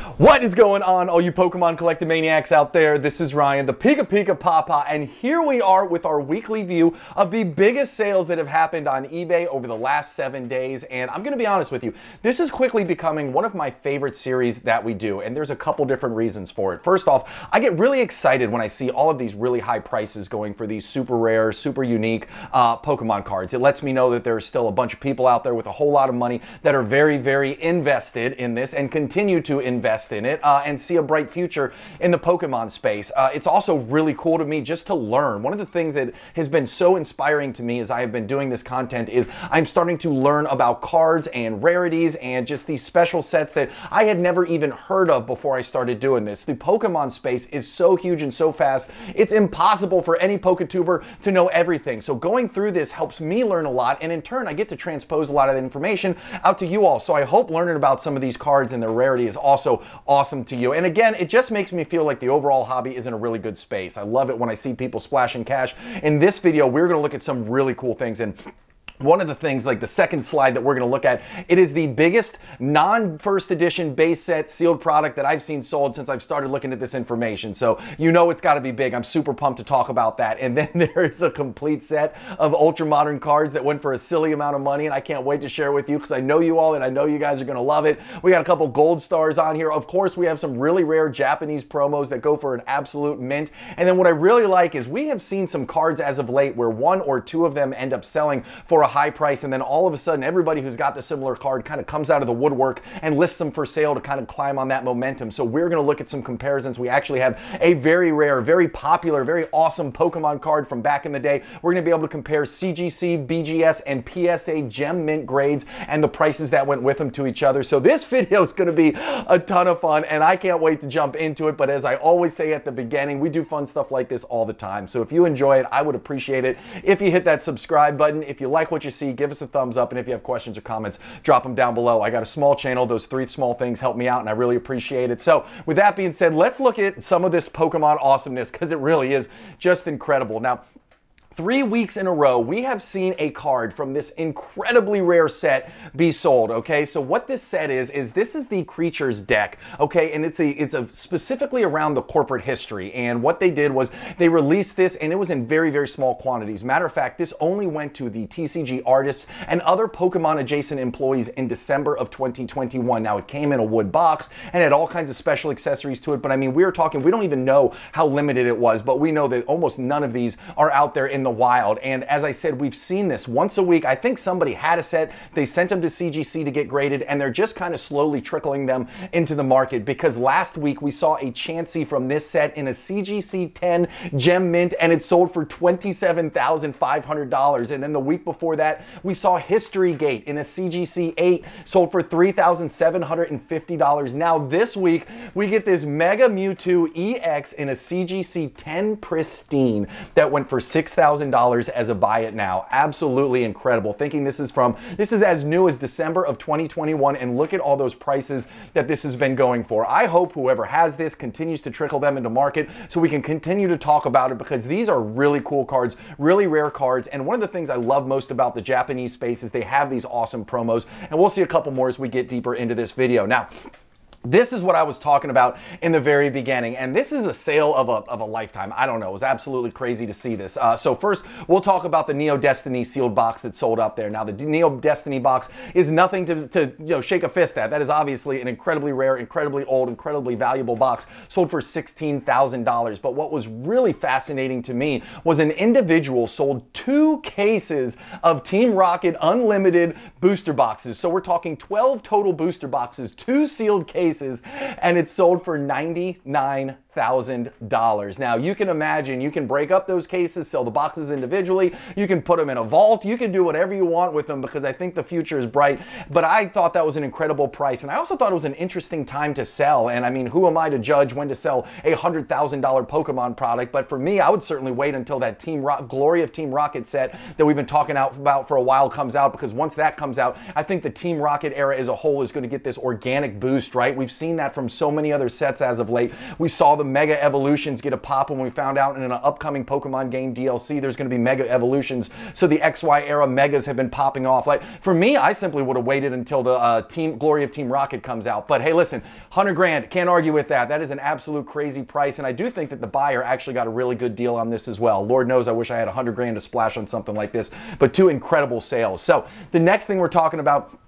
What is going on, all you Pokemon collecting maniacs out there? This is Ryan, the PikaPikaPaPa, and here we are with our weekly view of the biggest sales that have happened on eBay over the last 7 days. And I'm going to be honest with you, this is quickly becoming one of my favorite series that we do, and there's a couple different reasons for it. First off, I get really excited when I see all of these really high prices going for these super rare, super unique Pokemon cards. It lets me know that there's still a bunch of people out there with a whole lot of money that are very, very invested in this and continue to invest in it and see a bright future in the Pokemon space. It's also really cool to me just to learn. One of the things that has been so inspiring to me as I have been doing this content is I'm starting to learn about cards and rarities and just these special sets that I had never even heard of before I started doing this. The Pokemon space is so huge and so fast, it's impossible for any Poketuber to know everything. So going through this helps me learn a lot, and in turn I get to transpose a lot of the information out to you all. So I hope learning about some of these cards and their rarity is also awesome to you. And again, it just makes me feel like the overall hobby is in a really good space. I love it when I see people splashing cash. In this video, we're going to look at some really cool things, and one of the things, like the second slide that we're going to look at, it is the biggest non-first edition base set sealed product that I've seen sold since I've started looking at this information. So you know it's got to be big. I'm super pumped to talk about that. And then there is a complete set of ultra modern cards that went for a silly amount of money, and I can't wait to share with you because I know you all and I know you guys are going to love it. We got a couple gold stars on here. Of course, we have some really rare Japanese promos that go for an absolute mint. And then what I really like is we have seen some cards as of late where one or two of them end up selling for a high price, and then all of a sudden everybody who's got the similar card kind of comes out of the woodwork and lists them for sale to kind of climb on that momentum. So we're going to look at some comparisons. We actually have a very rare, very popular, very awesome Pokemon card from back in the day. We're going to be able to compare CGC, BGS, and PSA gem mint grades and the prices that went with them to each other. So this video is going to be a ton of fun, and I can't wait to jump into it. But as I always say at the beginning, we do fun stuff like this all the time. So if you enjoy it, I would appreciate it if you hit that subscribe button. If you like what you see, give us a thumbs up, and if you have questions or comments, drop them down below. I got a small channel. Those 3 small things help me out, and I really appreciate it. So with that being said, let's look at some of this Pokemon awesomeness because it really is just incredible. Now, 3 weeks in a row, we have seen a card from this incredibly rare set be sold, okay? So what this set is this is the Creatures deck, okay? And it's a specifically around the corporate history. And what they did was they released this, and it was in very, very small quantities. Matter of fact, this only went to the TCG artists and other Pokemon adjacent employees in December of 2021. Now, it came in a wood box and had all kinds of special accessories to it. But I mean, we don't even know how limited it was, but we know that almost none of these are out there in the wild. And as I said, we've seen this once a week. I think somebody had a set, they sent them to CGC to get graded, and they're just kind of slowly trickling them into the market, because last week we saw a Chansey from this set in a CGC 10 gem mint, and it sold for $27,500. And then the week before that, we saw History Gate in a CGC 8 sold for $3,750. Now this week, we get this Mega Mewtwo EX in a CGC 10 Pristine that went for $6,000 as a buy it now. Absolutely incredible. Thinking this is as new as December of 2021, and look at all those prices that this has been going for. I hope whoever has this continues to trickle them into market so we can continue to talk about it, because these are really cool cards, really rare cards. And one of the things I love most about the Japanese space is they have these awesome promos, and we'll see a couple more as we get deeper into this video. Now, this is what I was talking about in the very beginning, and this is a sale of a lifetime. I don't know. It was absolutely crazy to see this. So first, we'll talk about the Neo Destiny sealed box that sold up there. Now, the Neo Destiny box is nothing to shake a fist at. That is obviously an incredibly rare, incredibly old, incredibly valuable box, sold for $16,000. But what was really fascinating to me was an individual sold 2 cases of Team Rocket Unlimited booster boxes. So we're talking 12 total booster boxes, 2 sealed cases, and it sold for $99,000. Now, you can imagine, you can break up those cases, sell the boxes individually, you can put them in a vault, you can do whatever you want with them, because I think the future is bright. But I thought that was an incredible price, and I also thought it was an interesting time to sell. And I mean, who am I to judge when to sell a $100,000 Pokemon product? But for me, I would certainly wait until that Glory of Team Rocket set that we've been talking about for a while comes out, because once that comes out, I think the Team Rocket era as a whole is going to get this organic boost, right? We've seen that from so many other sets as of late. We saw the the Mega Evolutions get a pop when we found out in an upcoming Pokemon game DLC there's going to be Mega Evolutions. So the XY era Megas have been popping off. Like, for me, I simply would have waited until the Glory of Team Rocket comes out. But hey, listen, 100 grand, can't argue with that. That is an absolute crazy price. And I do think that the buyer actually got a really good deal on this as well. Lord knows I wish I had 100 grand to splash on something like this, but two incredible sales. So the next thing we're talking about,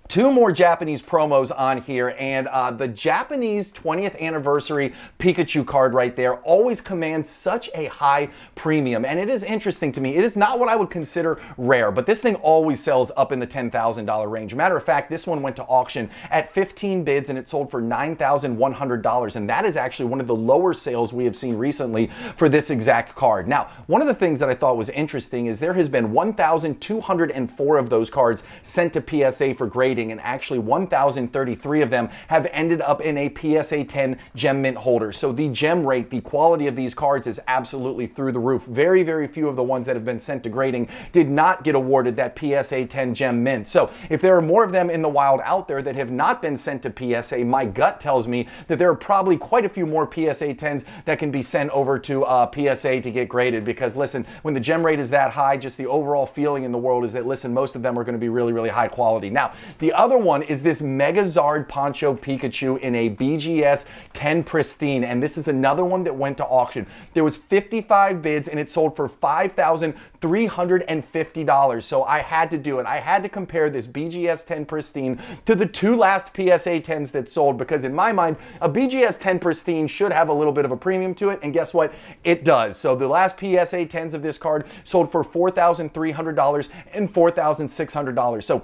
two more Japanese promos on here, and the Japanese 20th anniversary Pikachu card right there always commands such a high premium, and it is interesting to me. It is not what I would consider rare, but this thing always sells up in the $10,000 range. Matter of fact, this one went to auction at 15 bids and it sold for $9,100, and that is actually one of the lower sales we have seen recently for this exact card. Now, one of the things that I thought was interesting is there has been 1,204 of those cards sent to PSA for grading, and actually 1,033 of them have ended up in a PSA 10 gem mint holder. So the gem rate, the quality of these cards is absolutely through the roof. Very, very few of the ones that have been sent to grading did not get awarded that PSA 10 gem mint. So if there are more of them in the wild out there that have not been sent to PSA, my gut tells me that there are probably quite a few more PSA 10s that can be sent over to PSA to get graded, because listen, when the gem rate is that high, just the overall feeling in the world is that, listen, most of them are going to be really, really high quality. Now, the other one is this Megazard Poncho Pikachu in a BGS 10 pristine, and this is another one that went to auction. There was 55 bids and it sold for $5,350. So I had to do it. I had to compare this BGS 10 pristine to the two last PSA 10s that sold, because in my mind, a BGS 10 pristine should have a little bit of a premium to it, and guess what? It does. So the last PSA 10s of this card sold for $4,300 and $4,600. So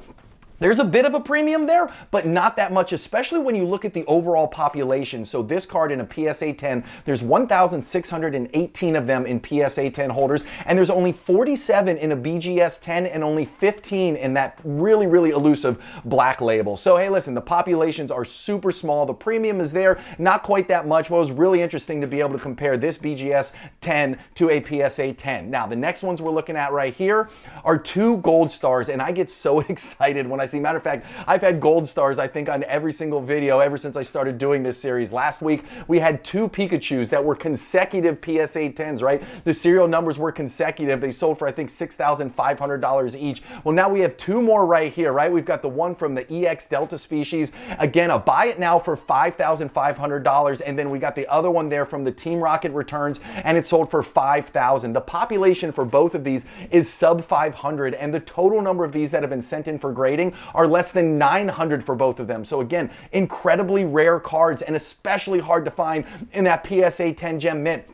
there's a bit of a premium there, but not that much, especially when you look at the overall population. So this card in a PSA 10, there's 1,618 of them in PSA 10 holders, and there's only 47 in a BGS 10 and only 15 in that really, really elusive black label. So hey, listen, the populations are super small. The premium is there, not quite that much. Well, it was really interesting to be able to compare this BGS 10 to a PSA 10. Now, the next ones we're looking at right here are two gold stars, and I get so excited when I see. Matter of fact, I've had gold stars, I think, on every single video ever since I started doing this series. Last week, we had two Pikachus that were consecutive PSA 10s, right? The serial numbers were consecutive. They sold for, I think, $6,500 each. Well, now we have two more right here, right? We've got the one from the EX Delta species. Again, a buy it now for $5,500. And then we got the other one there from the Team Rocket returns, and it sold for $5,000. The population for both of these is sub 500, and the total number of these that have been sent in for grading are less than 900 for both of them. So again, incredibly rare cards, and especially hard to find in that PSA 10 gem mint.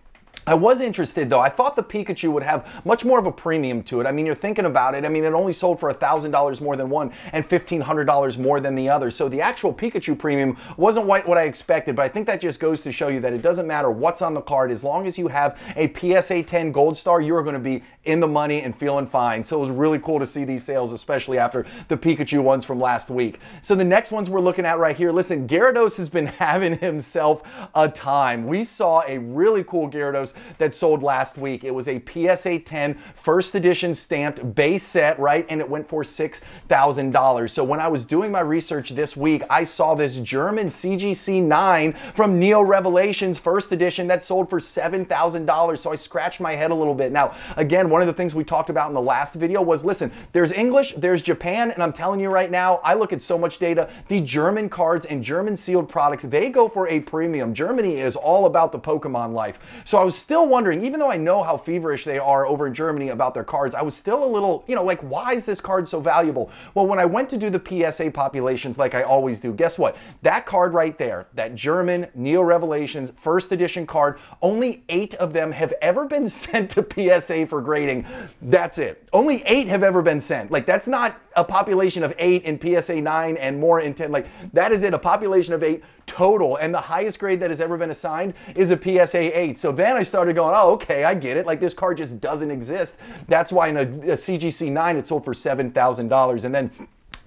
I was interested though. I thought the Pikachu would have much more of a premium to it. I mean, you're thinking about it. I mean, it only sold for $1,000 more than one and $1,500 more than the other. So the actual Pikachu premium wasn't quite what I expected, but I think that just goes to show you that it doesn't matter what's on the card. As long as you have a PSA 10 Gold Star, you're going to be in the money and feeling fine. So it was really cool to see these sales, especially after the Pikachu ones from last week. So the next ones we're looking at right here. Listen, Gyarados has been having himself a time. We saw a really cool Gyarados that sold last week. It was a PSA 10 first edition stamped base set, right? And it went for $6,000. So when I was doing my research this week, I saw this German CGC 9 from Neo Revelations first edition that sold for $7,000. So I scratched my head a little bit. Now, again, one of the things we talked about in the last video was, listen, there's English, there's Japan, and I'm telling you right now, I look at so much data, the German cards and German sealed products, they go for a premium. Germany is all about the Pokemon life. So I was still wondering, even though I know how feverish they are over in Germany about their cards, I was still a little, like, why is this card so valuable? Well, when I went to do the PSA populations like I always do, guess what? That card right there, that German Neo Revelations first edition card, only 8 of them have ever been sent to PSA for grading. That's it. Only 8 have ever been sent. Like, that's not a population of 8 in PSA 9 and more in 10. Like, that is it, a population of 8 total. And the highest grade that has ever been assigned is a PSA 8. So then I started going, oh, okay, I get it. Like, this card just doesn't exist. That's why in a CGC 9 it sold for $7,000. And then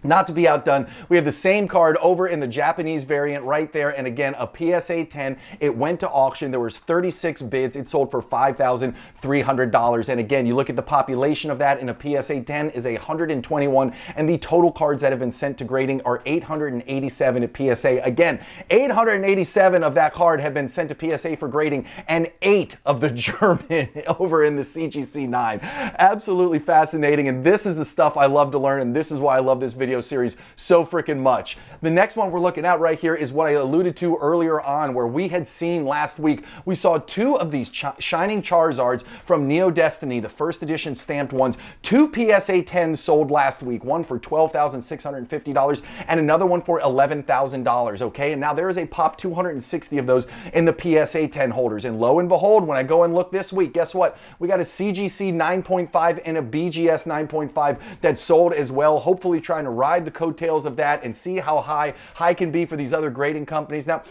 Not to be outdone, we have the same card over in the Japanese variant right there. And again, a PSA 10. It went to auction. There was 36 bids. It sold for $5,300. And again, you look at the population of that in a PSA 10 is 121. And the total cards that have been sent to grading are 887 at PSA. Again, 887 of that card have been sent to PSA for grading, and 8 of the German over in the CGC 9. Absolutely fascinating. And this is the stuff I love to learn. And this is why I love this video series so freaking much. The next one we're looking at right here is what I alluded to earlier on, where we had seen last week. We saw 2 of these Shining Charizards from Neo Destiny, the first edition stamped ones. 2 PSA 10s sold last week, one for $12,650 and another one for $11,000, okay? And now there is a pop 260 of those in the PSA 10 holders. And lo and behold, when I go and look this week, guess what? We got a CGC 9.5 and a BGS 9.5 that sold as well, hopefully trying to ride the coattails of that and see how high can be for these other grading companies. Now,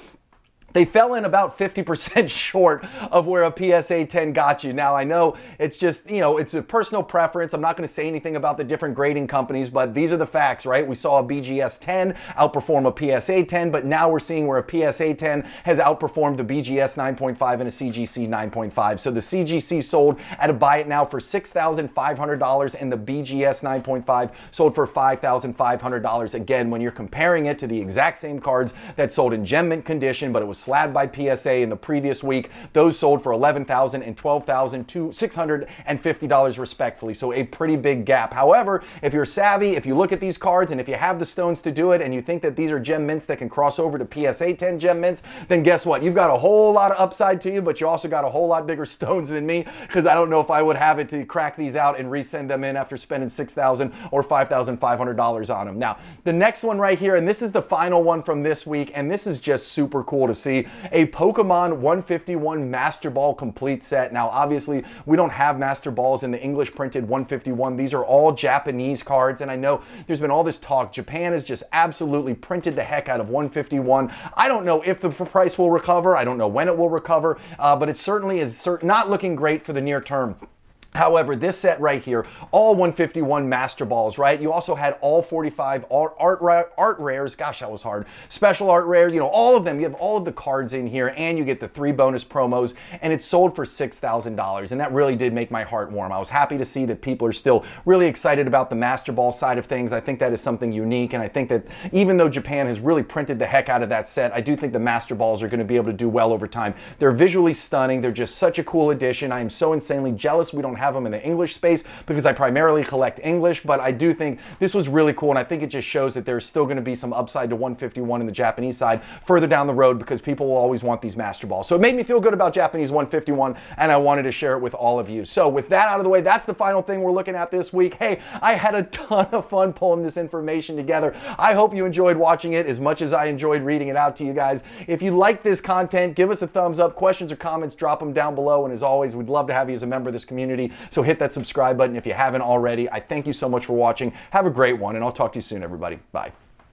they fell in about 50% short of where a PSA 10 got you. Now, I know it's just, you know, it's a personal preference. I'm not going to say anything about the different grading companies, but these are the facts, right? We saw a BGS 10 outperform a PSA 10, but now we're seeing where a PSA 10 has outperformed the BGS 9.5 and a CGC 9.5. So the CGC sold at a buy it now for $6,500 and the BGS 9.5 sold for $5,500. Again, when you're comparing it to the exact same cards that sold in gem mint condition, but it was slabbed by PSA in the previous week, those sold for $11,000 and $12,650 respectfully. So a pretty big gap. However, if you're savvy, if you look at these cards and if you have the stones to do it and you think that these are gem mints that can cross over to PSA 10 gem mints, then guess what? You've got a whole lot of upside to you, but you also got a whole lot bigger stones than me, because I don't know if I would have it to crack these out and resend them in after spending $6,000 or $5,500 on them. Now, the next one right here, and this is the final one from this week, and this is just super cool to see. A Pokemon 151 Master Ball complete set. Now, obviously, we don't have Master Balls in the English printed 151. These are all Japanese cards, and I know there's been all this talk. Japan has just absolutely printed the heck out of 151. I don't know if the price will recover. I don't know when it will recover, but it certainly is not looking great for the near term. However, this set right here, all 151 Master Balls, right? You also had all 45 art rares. Gosh, that was hard. Special art rares, you know, all of them. You have all of the cards in here, and you get the 3 bonus promos, and it sold for $6,000, and that really did make my heart warm. I was happy to see that people are still really excited about the Master Ball side of things. I think that is something unique, and I think that even though Japan has really printed the heck out of that set, I do think the Master Balls are going to be able to do well over time. They're visually stunning. They're just such a cool addition. I am so insanely jealous we don't have them in the English space, because I primarily collect English, but I do think this was really cool, and I think it just shows that there's still going to be some upside to 151 in the Japanese side further down the road, because people will always want these Master Balls. So it made me feel good about Japanese 151, and I wanted to share it with all of you. So with that out of the way, that's the final thing we're looking at this week. Hey, I had a ton of fun pulling this information together. I hope you enjoyed watching it as much as I enjoyed reading it out to you guys. If you like this content, give us a thumbs up. Questions or comments, drop them down below, and as always, we'd love to have you as a member of this community. So hit that subscribe button if you haven't already. I thank you so much for watching. Have a great one, and I'll talk to you soon, everybody. Bye.